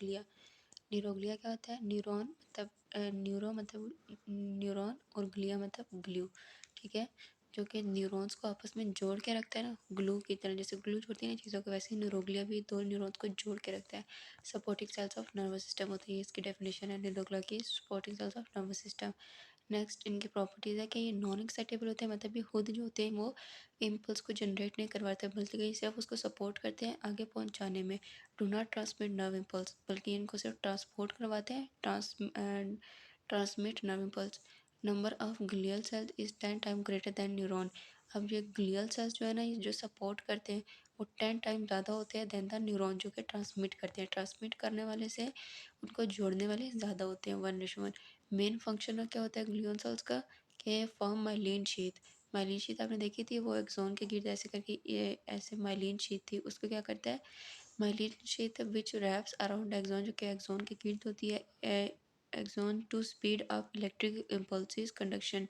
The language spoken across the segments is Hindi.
निरोग्लिया। निरोग्लिया क्या होता है? न्यूरॉन मतलब न्यूरो मतलब न्यूरॉन और ग्लिया मतलब ग्लू, ठीक है, जो कि न्यूरॉन्स को आपस में जोड़ के रखता है ना, ग्लू की तरह, जैसे ग्लू जोड़ती है ना चीज़ों को, वैसे ही निरोग्लिया भी दो न्यूरॉन्स को जोड़ के रखता है। Supporting sales of nervous system होती है, इसकी डेफिनेशन है निरोग्लिया की, supporting sales of nervous system. Next इनकी प्रॉपर्टीज़ है कि ये नॉन एक्साइटेबल होते हैं, मतलब ये खुद जो होते हैं वो इम्पल्स को जनरेट नहीं करवाते, बल्कि ये सिर्फ उसको सपोर्ट करते हैं आगे पहुंचाने में। Do not transmit nerve impulse, बल्कि इनको सिर्फ ट्रांसपोर्ट करवाते हैं, transmit nerve impulse. Number of glial cells is 10 time greater than neuron. अब ये ग्लियल सेल्स जो है ना, ये जो सपोर्ट करते हैं वो 10 टाइम ज़्यादा होते हैं देन द न्यूरॉन, जो कि ट्रांसमिट करते हैं। ट्रांसमिट करने वाले से उनको जोड़ने वाले ज़्यादा होते हैं, 1:1। मेन फंक्शन क्या होता है ग्लियल सेल्स का? कि form myelin sheath. Myelin sheath आपने देखी थी, वो एक्सोन के गिर्द ऐसे करके ये ऐसे माइलिन शीथ थी, उसको क्या करता है? Myelin sheath which wraps around axon, जो कि एक्सोन के गिर्द होती है, axon to speed up electric impulses conduction,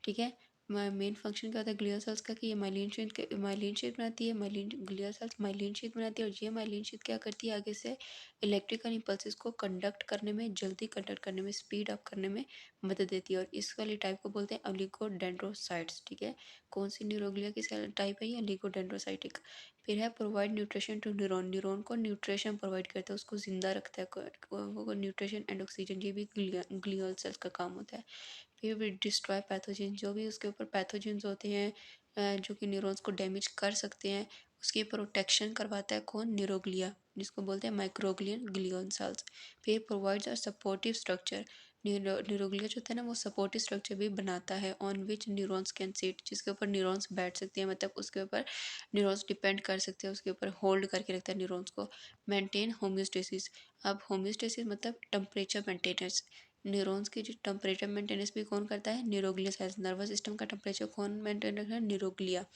ठीक है। मेन फंक्शन क्या होता है ग्लियल सेल्स का? कि ये माइलिन शीथ बनाती है, myelin glial cells myelin sheath बनाती है, और ये माइलिन शीथ क्या करती है आगे से? इलेक्ट्रिकल इम्पल्सिस को कंडक्ट करने में, जल्दी कंडक्ट करने में, स्पीड अप करने में मदद देती है। और इस वाली टाइप को बोलते हैं ओलिगोडेंड्रोसाइट्स, ठीक है। कौन सी न्यूरोग्लिया की सेल टाइप है ये? ओलिगोडेंड्रोसाइटिक। फिर है provide nutrition to neuron, neuron को न्यूट्रिशन प्रोवाइड करता है, उसको जिंदा रखता है, वो न्यूट्रिशन एंड ऑक्सीजन, ये भी ग्लियल सेल्स का काम होता है। फिर भी डिस्ट्रॉय पैथोजन, जो भी उसके ऊपर पैथोजेंस होते हैं जो कि न्यूरॉन्स को डैमेज कर सकते हैं, उसकी प्रोटेक्शन करवाता है कौन? न्यूरोग्लिया, जिसको बोलते हैं माइक्रोग्लियन ग्लियल सेल्स। फिर provides a supportive structure, neuroglia जो होता है ना वो सपोर्टिव स्ट्रक्चर भी बनाता है, on which neurons can sit, जिसके ऊपर न्यूरॉन्स बैठ सकते हैं, मतलब उसके ऊपर न्यूरॉन्स डिपेंड कर सकते हैं, उसके ऊपर होल्ड करके रखता है न्यूरॉन्स को। मेंटेन होम्योस्टेसिस, अब होम्योस्टेसिस मतलब टेम्परेचर मेंटेनेंस, न्यूरॉन्स की जो टेम्परेचर मेंटेनेंस भी कौन करता है? Neuroglia cells. नर्वस सिस्टम का टेम्परेचर कौन मेंटेन रखता है? Neuroglia.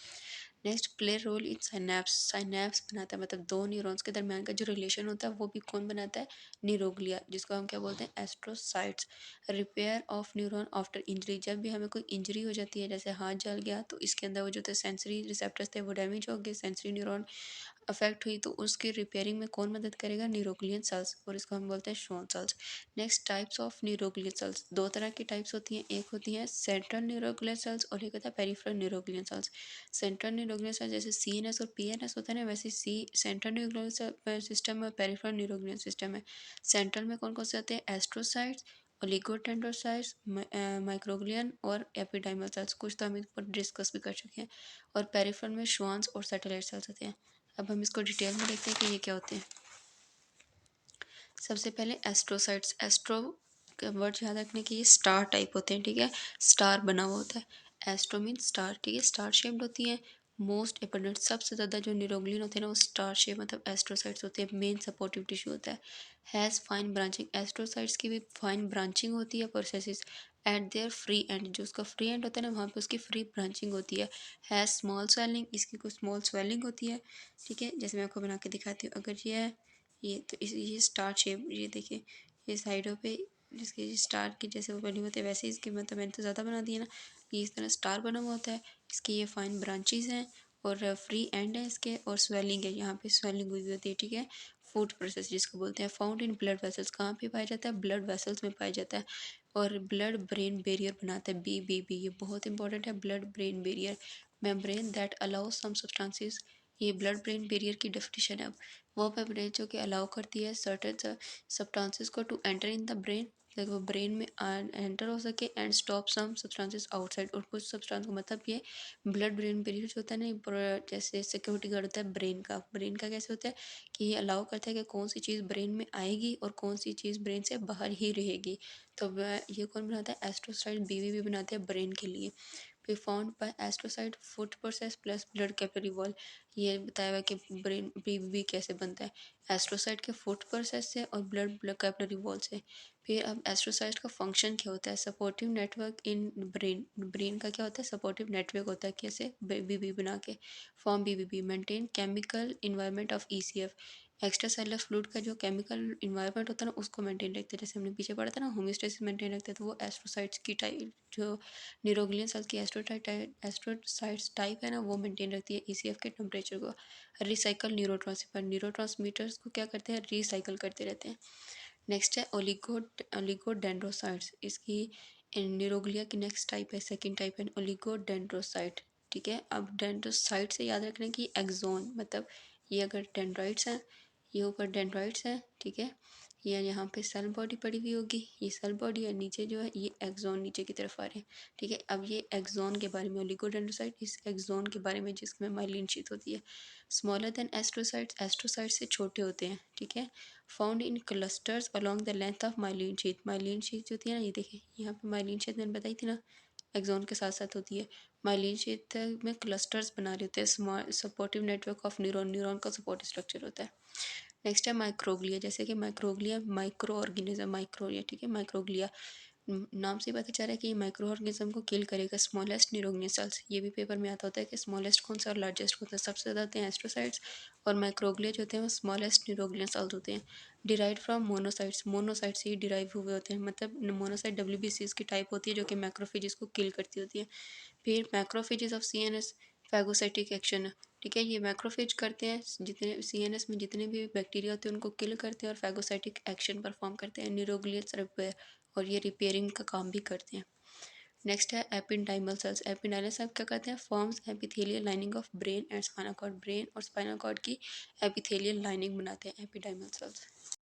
Next play role in synapse, synapse बनाता है, मतलब दो न्यूरॉन्स के दरमियान का जो रिलेशन होता है वो भी कौन बनाता है? न्यूरोग्लिया, जिसको हम क्या बोलते हैं? Astrocytes. Repair of neuron after injury, जब भी हमें कोई इंजरी हो जाती है, जैसे हाथ जल गया, तो इसके अंदर वो जो थे सेंसरी रिसेप्टर्स थे वो डैमेज हो गए, सेंसरी न्यूरॉन अफेक्ट हुई, तो उसकी रिपेयरिंग में कौन मदद करेगा? न्यूरोग्लियन सेल्स, और इसको हम बोलते हैं Schwann cells. Next types of neuroglial cells, दो तरह की टाइप्स होती हैं, एक होती है सेंट्रल न्यूरोग्लियन सेल्स और एक होता है पेरिफेरल न्यूरोग्लियन सेल्स। सेंट्रल न्यूरोग्लियन सेल्स जैसे सीएनएस और पीएनएस होता है ना, वैसे सी सेंट्रल न्यूरोग्लियन सिस्टम और पेरिफेरल न्यूरोग्लियन सिस्टम है। सेंट्रल में कौन कौन से होते हैं? एस्ट्रोसाइट्स, ओलिगोडेंड्रोसाइट्स, माइक्रोग्लियन और एपिडाइमल सेल्स, कुछ तो हम इस पर डिस्कस भी कर चुके हैं। और पेरिफेरल में श्वान्स और सैटेलाइट सेल्स होते हैं। अब हम इसको डिटेल में देखते हैं कि ये क्या होते हैं। सबसे पहले एस्ट्रोसाइट्स, एस्ट्रो का वर्ड याद रखने के, ये स्टार टाइप होते हैं, ठीक है, स्टार बना हुआ होता है। एस्ट्रो मीन स्टार, ठीक है, स्टार शेप्ड होती है। मोस्ट एबंडेंट, सबसे ज़्यादा जो न्यूरोग्लियन होते हैं ना वो स्टार शेप मतलब एस्ट्रोसाइट्स होते हैं। मेन सपोर्टिव टिश्यू होता है। हैज़ फाइन ब्रांचिंग, एस्ट्रोसाइट्स की भी फाइन ब्रांचिंग होती है processes eight there free and, जो उसका फ्री एंड होता है ना वहाँ पे उसकी फ्री ब्रांचिंग होती है। हैज़ स्मॉल स्वेलिंग, इसकी कुछ स्मॉल स्वेलिंग होती है, ठीक है, जैसे मैं आपको बना के दिखाती हूँ। अगर ये है ये, तो ये स्टार शेप, ये देखिए ये साइडों पे जिसके स्टार की जैसे वो बनी होती है, वैसे इसकी मतलब मैंने तो ज़्यादा बना दिया ना, ये इस तरह स्टार बना हुआ होता है। इसकी ये फाइन ब्रांचेज हैं और फ्री एंड है इसके, और स्वेलिंग है, यहाँ पे स्वेलिंग हुई होती है, ठीक है। फूड प्रोसेस जिसको बोलते हैं। फाउंड इन ब्लड वेसल्स, कहाँ पे पाया जाता है? ब्लड वेसल्स में पाया जाता है। और ब्लड ब्रेन बैरियर बनाता है, BBB, ये बहुत इंपॉर्टेंट है, blood brain barrier. Membrane that allow some substances, ये ब्लड ब्रेन बैरियर की डेफिनेशन है। वो मेम्ब्रेन जो कि अलाउ करती है सर्टेन सब्सटेंसेस को to enter in the brain, ताकि वो ब्रेन में एंटर हो सके, and stop some substances outside, और कुछ सब्सटेंस को, मतलब ये ब्लड ब्रेन बैरियर जो होता है ना, जैसे सिक्योरिटी गार्ड होता है ब्रेन का कैसे होता है कि ये अलाउ करता है कि कौन सी चीज़ ब्रेन में आएगी और कौन सी चीज़ ब्रेन से बाहर ही रहेगी। तो ये कौन बनाता है? एस्ट्रोसाइट, BBB बनाते हैं ब्रेन के लिए। फिर found by astrocyte food process plus blood capillary wall, ये बताया हुआ है कि ब्रेन BBB कैसे बनता है? एस्ट्रोसाइट के फूड प्रोसेस से और ब्लड कैपिलरी वॉल से। फिर अब एस्ट्रोसाइट का फंक्शन क्या होता है? Supportive network in brain, brain का क्या होता है? सपोर्टिव नेटवर्क होता है, कैसे? BBB बना के। Form BBB, maintain chemical environment of ECF, extra cellular fluid का जो केमिकल इन्वायरमेंट होता है ना, उसको मेंटेन रखते हैं। जैसे हमने पीछे पढ़ा था ना, होमियोस्टेसिस मेंटेन रखते हैं, तो वो एस्ट्रोसाइट्स की टाइप, जो न्यूरोग्लियल सेल्स की एस्ट्रोसाइट्स टाइप है ना, वो मेंटेन रखती है ईसीएफ के टेम्परेचर को। रिसाइकल न्यूरोट्रांसमीटर्स को क्या करते हैं, रिसाइकल करते रहते हैं। नेक्स्ट है ओलिगोडेंड्रोसाइट्स। इसकी न्यूरोग्लिया की नेक्स्ट टाइप है, सेकंड टाइप है ओलिगोडेंड्रोसाइट। ठीक है, अब डेंड्रोसाइट से याद रखना कि एक्सोन, मतलब ये अगर डेंड्राइट्स हैं, ये ऊपर डेंड्राइट्स हैं, ठीक है, ये यहाँ पे सेल बॉडी पड़ी हुई होगी, ये सेल बॉडी है, नीचे जो है ये एक्सोन नीचे की तरफ आ रहे हैं। ठीक है, अब ये एक्सोन के बारे में, ओलिगोडेंड्रोसाइट इस एक्सोन के बारे में जिसमें माइलिन शीथ होती है। स्मॉलर देन एस्ट्रोसाइट्स, एस्ट्रोसाइट से छोटे होते हैं। ठीक है, found in clusters along the length of myelin sheath. Myelin sheath जो थी ना, ये देखिए यहाँ पे माइलिन शीथ मैंने बताई थी ना, एक्सोन के साथ साथ होती है। माइलिन शीथ में क्लस्टर्स बना रहे होते हैं, small supportive network of neuron, neuron का सपोर्ट स्ट्रक्चर होता है। नेक्स्ट है माइक्रोग्लिया। जैसे कि माइक्रोग्लिया माइक्रो ऑर्गेनिज्म, माइक्रोग्लिया, ठीक है, माइक्रोग्लिया नाम से पता चल रहा है कि ये माइक्रो ऑर्गेनिज्म को किल करेगा। स्मॉलेस्ट न्यूरोग्लियल सेल्स, ये भी पेपर में आता होता है कि स्मॉलेस्ट कौन सा और लार्जेस्ट कौन सा। सबसे ज़्यादा होते हैं एस्ट्रोसाइट्स, और माइक्रोग्लिया जो होते हैं वो स्मॉलेस्ट न्यूरोग्लियल सेल्स होते हैं। डिराइव फ्रॉम मोनोसाइट्स, मोनोसाइट से ही डिराइव हुए होते हैं, मतलब मोनोसाइट डब्ल्यूबीसीज की टाइप होती है जो कि मैक्रोफेजेस को किल करती होती है। फिर macrophages of CNS, phagocytic action. ठीक है, ये मैक्रोफेज करते हैं, जितने सीएनएस में जितने भी बैक्टीरिया होते हैं उनको किल करते हैं और फैगोसाइटिक एक्शन परफॉर्म करते हैं, न्यूरोग्लियल रिपेयर, और ये रिपेयरिंग का काम भी करते हैं। नेक्स्ट है एपिडाइमल सेल्स। एपिडाइमल सेल्स क्या करते हैं, forms epithelial lining of brain and spinal cord. Brain और स्पाइनल कॉर्ड की एपिथेलियल लाइनिंग बनाते हैं एपिडाइमल सेल्स।